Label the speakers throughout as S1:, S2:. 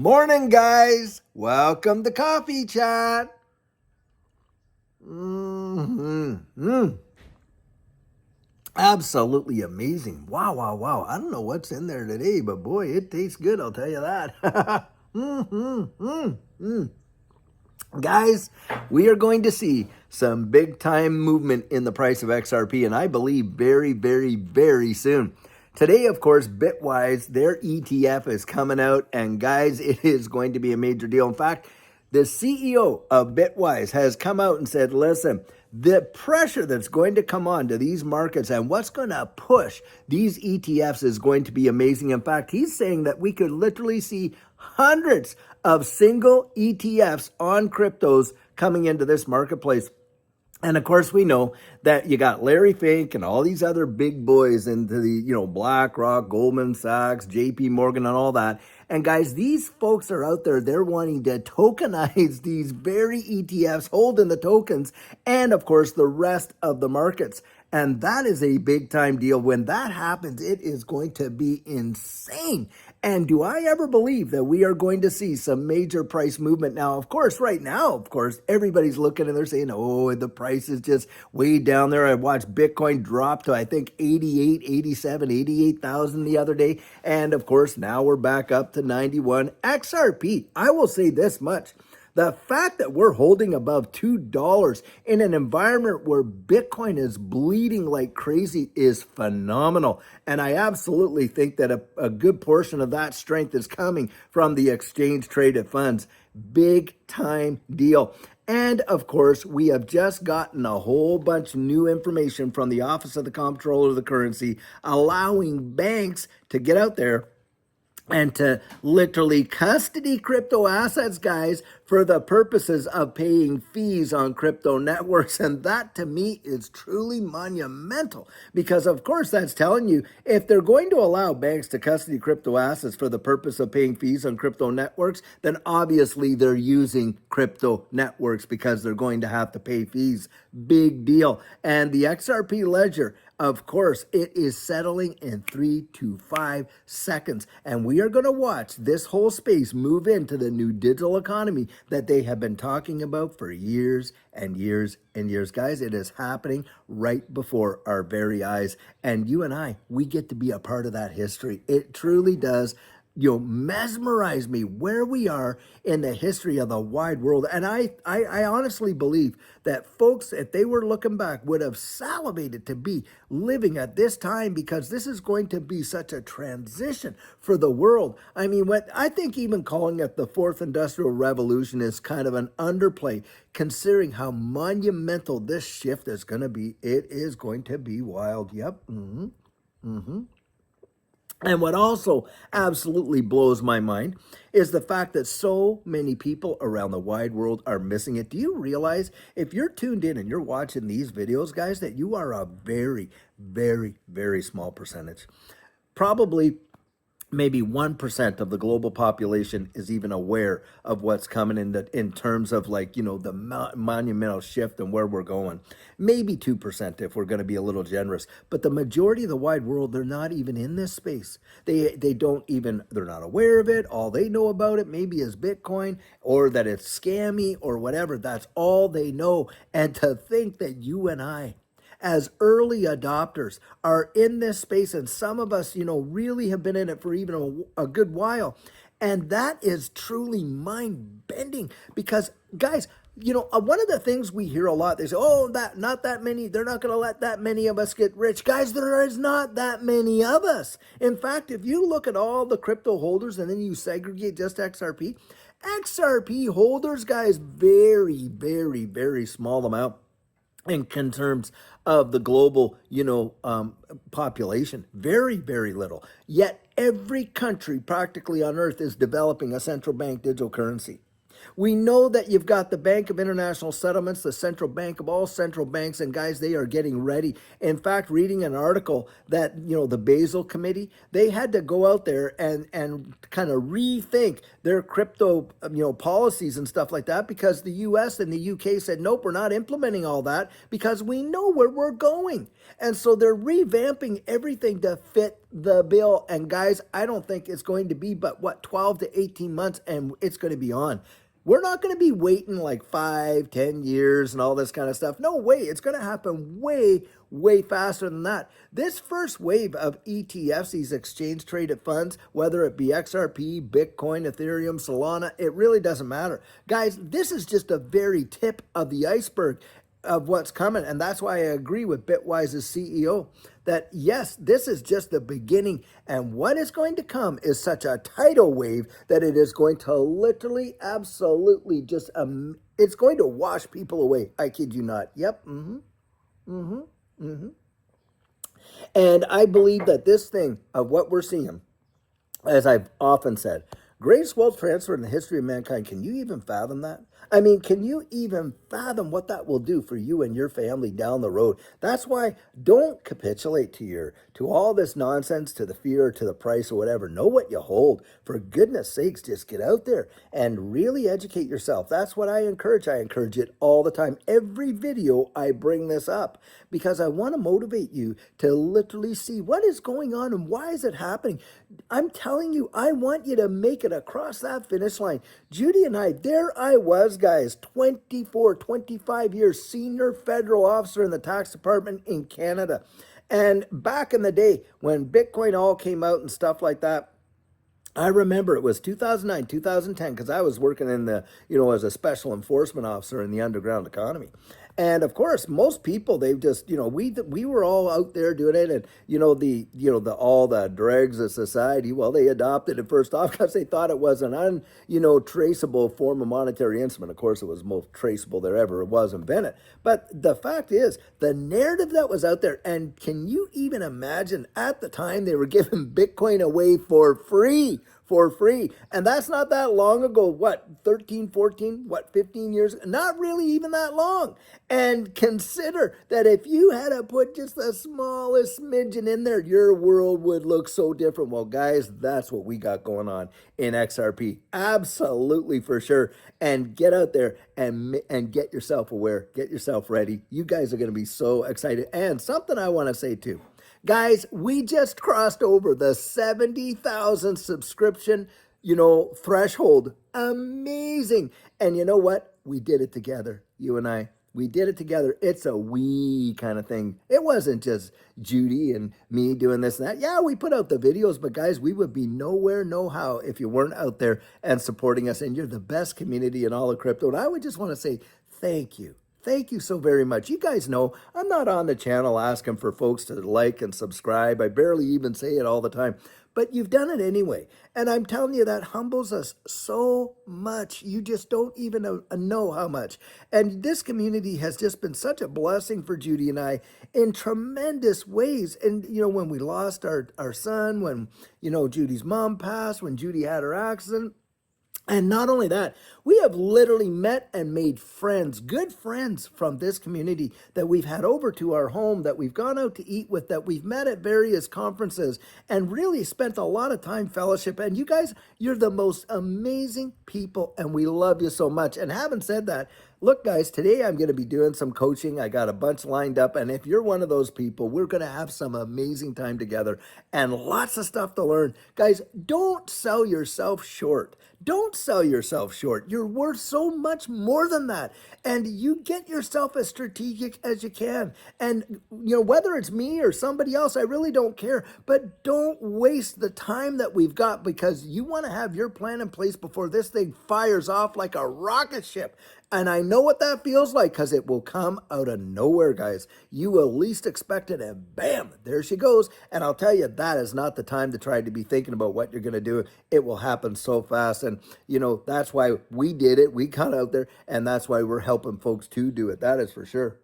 S1: Morning, guys. Welcome to Coffee Chat. Absolutely amazing. Wow, wow, wow. I don't know what's in there today, but boy, it tastes good, I'll tell you that. Guys, we are going to see some big time movement in the price of XRP, and I believe very, very, very soon. Today, of course, Bitwise, their ETF is coming out, and guys, it is going to be a major deal. In fact, the CEO of Bitwise has come out and said, listen, the pressure that's going to come on to these markets and what's going to push these ETFs is going to be amazing. In fact, he's saying that we could literally see hundreds of single ETFs on cryptos coming into this marketplace. And of course, we know that you got Larry Fink and all these other big boys into the, BlackRock, Goldman Sachs, JP Morgan, and all that. And guys, these folks are out there. They're wanting to tokenize these very ETFs, holding the tokens, and of course, the rest of the markets. And that is a big time deal. When that happens, it is going to be insane. And do I ever believe that we are going to see some major price movement? Now, of course, right now, everybody's looking and they're saying, oh, the price is just way down there. I watched Bitcoin drop to, I think, 88, 87, 88,000 the other day. And of course, now we're back up to 91. XRP, I will say this much. The fact that we're holding above $2 in an environment where Bitcoin is bleeding like crazy is phenomenal. And I absolutely think that a good portion of that strength is coming from the exchange traded funds. Big time deal. And of course, we have just gotten a whole bunch of new information from the Office of the Comptroller of the Currency, allowing banks to get out there and to literally custody crypto assets, guys, for the purposes of paying fees on crypto networks. And that, to me, is truly monumental because, of course, that's telling you if they're going to allow banks to custody crypto assets for the purpose of paying fees on crypto networks, then obviously they're using crypto networks because they're going to have to pay fees. Big deal. And the XRP ledger, of course, it is settling in 3 to 5 seconds. And we are going to watch this whole space move into the new digital economy that they have been talking about for years and years and years. Guys, it is happening right before our very eyes. And you and I, we get to be a part of that history. It truly does mesmerize me where we are in the history of the wide world. And I honestly believe that folks, if they were looking back, would have salivated to be living at this time because this is going to be such a transition for the world. I mean, I think even calling it the fourth industrial revolution is kind of an underplay considering how monumental this shift is going to be. It is going to be wild. Yep. And what also absolutely blows my mind is the fact that so many people around the wide world are missing it. Do you realize if you're tuned in and you're watching these videos, guys, that you are a very, very, very small percentage? Probably maybe 1% of the global population is even aware of what's coming in terms of the monumental shift and where we're going. Maybe 2% if we're going to be a little generous. But the majority of the wide world, they're not even in this space. They're not aware of it. All they know about it maybe is Bitcoin or that it's scammy or whatever. That's all they know. And to think that you and I, as early adopters, are in this space, and some of us, really have been in it for even a good while. And that is truly mind-bending because, guys, one of the things we hear a lot, they say, not that many, they're not going to let that many of us get rich. Guys, there is not that many of us. In fact, if you look at all the crypto holders and then you segregate just XRP holders, guys, very, very, very small amount in terms of the global, population. Very, very little. Yet every country practically on earth is developing a central bank digital currency. We know that you've got the Bank of International Settlements, the central bank of all central banks, and guys, they are getting ready. In fact, reading an article that, the Basel Committee, they had to go out there and kind of rethink their crypto, policies and stuff like that, because the US and the UK said, nope, we're not implementing all that because we know where we're going. And so they're revamping everything to fit the bill. And guys, I don't think it's going to be but 12 to 18 months and it's going to be on. We're not going to be waiting like 5, 10 years and all this kind of stuff. No way. It's going to happen way, way faster than that. This first wave of ETFs, these exchange traded funds, whether it be XRP, Bitcoin, Ethereum, Solana, it really doesn't matter. Guys, this is just a very tip of the iceberg of what's coming. And that's why I agree with Bitwise's CEO that yes, this is just the beginning. And what is going to come is such a tidal wave that it is going to literally, absolutely just, it's going to wash people away. I kid you not. Yep. And I believe that this thing of what we're seeing, as I've often said, greatest wealth transfer in the history of mankind. Can you even fathom that? I mean, can you even fathom what that will do for you and your family down the road? That's why don't capitulate to all this nonsense, to the fear, to the price or whatever. Know what you hold. For goodness sakes, just get out there and really educate yourself. That's what I encourage. I encourage it all the time. Every video I bring this up because I want to motivate you to literally see what is going on and why is it happening. I'm telling you, I want you to make it across that finish line. Judy and I, there I was, guys, 24, 25 years, senior federal officer in the tax department in Canada. And back in the day when Bitcoin all came out and stuff like that, I remember it was 2009, 2010, because I was working in the, as a special enforcement officer in the underground economy. And of course, most people, they've just, we were all out there doing it. And, all the dregs of society, well, they adopted it first off because they thought it was an traceable form of monetary instrument. Of course, it was the most traceable there ever was invented. But the fact is, the narrative that was out there, and can you even imagine at the time they were giving Bitcoin away for free? And that's not that long ago. What, 13, 14, 15 years? Not really even that long. And consider that if you had to put just the smallest smidgen in there, your world would look so different. Well, guys, that's what we got going on in XRP. Absolutely, for sure. And get out there and get yourself aware. Get yourself ready. You guys are going to be so excited. And something I want to say too. Guys, we just crossed over the 70,000 subscription, threshold. Amazing. And you know what? We did it together, you and I. We did it together. It's a we kind of thing. It wasn't just Judy and me doing this and that. Yeah, we put out the videos, but guys, we would be nowhere, no how if you weren't out there and supporting us. And you're the best community in all of crypto. And I would just want to say thank you. Thank you so very much. You guys know I'm not on the channel asking for folks to like and subscribe. I barely even say it all the time, but you've done it anyway. And I'm telling you, that humbles us so much. You just don't even know how much. And this community has just been such a blessing for Judy and I in tremendous ways. And, when we lost our son, when, Judy's mom passed, when Judy had her accident, and not only that, we have literally met and made friends, good friends from this community that we've had over to our home, that we've gone out to eat with, that we've met at various conferences and really spent a lot of time fellowship. And you guys, you're the most amazing people and we love you so much. And having said that, look, guys, today I'm going to be doing some coaching. I got a bunch lined up. And if you're one of those people, we're going to have some amazing time together and lots of stuff to learn. Guys, don't sell yourself short. Don't sell yourself short. You're worth so much more than that. And you get yourself as strategic as you can. And, whether it's me or somebody else, I really don't care. But don't waste the time that we've got because you want to have your plan in place before this thing fires off like a rocket ship. And I know what that feels like because it will come out of nowhere, guys. You will least expect it and bam, there she goes. And I'll tell you, that is not the time to try to be thinking about what you're going to do. It will happen so fast. And, that's why we did it. We got out there and that's why we're helping folks to do it. That is for sure.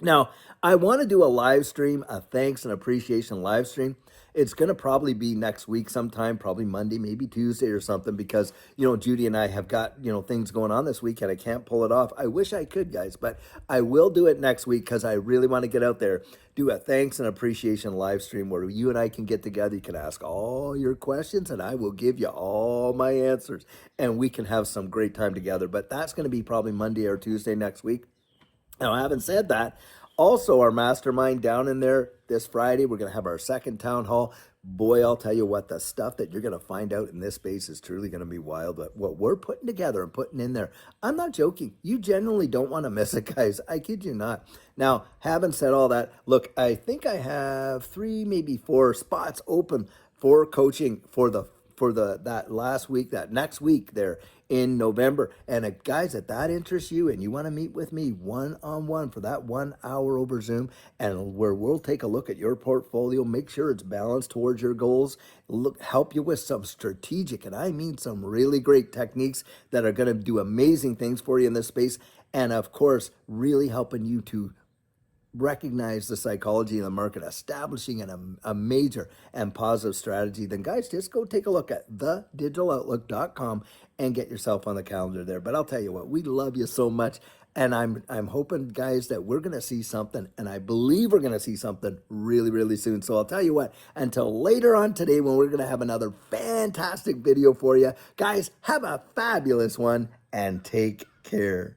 S1: Now, I want to do a live stream, a thanks and appreciation live stream. it's going to probably be next week sometime, probably Monday, maybe Tuesday or something, because, Judy and I have got, things going on this week and I can't pull it off. I wish I could, guys, but I will do it next week because I really want to get out there, do a thanks and appreciation live stream where you and I can get together. You can ask all your questions and I will give you all my answers and we can have some great time together. But that's going to be probably Monday or Tuesday next week. Now, having said that, also our mastermind down in there this Friday, we're going to have our second town hall. Boy, I'll tell you what, the stuff that you're going to find out in this space is truly going to be wild. But what we're putting together and putting in there, I'm not joking. You generally don't want to miss it, guys. I kid you not. Now, having said all that, look, I think I have 3, maybe 4 spots open for coaching for that last week, that next week there in November. And guys, if that interests you and you want to meet with me one-on-one for that 1 hour over Zoom, and where we'll take a look at your portfolio, make sure it's balanced towards your goals, help you with some strategic, and I mean some really great techniques that are going to do amazing things for you in this space. And of course, really helping you to recognize the psychology of the market, establishing a major and positive strategy, then guys, just go take a look at thedigitaloutlook.com and get yourself on the calendar there. But I'll tell you what, we love you so much. And I'm hoping, guys, that we're going to see something, and I believe we're going to see something really, really soon. So I'll tell you what, until later on today when we're going to have another fantastic video for you, guys, have a fabulous one and take care.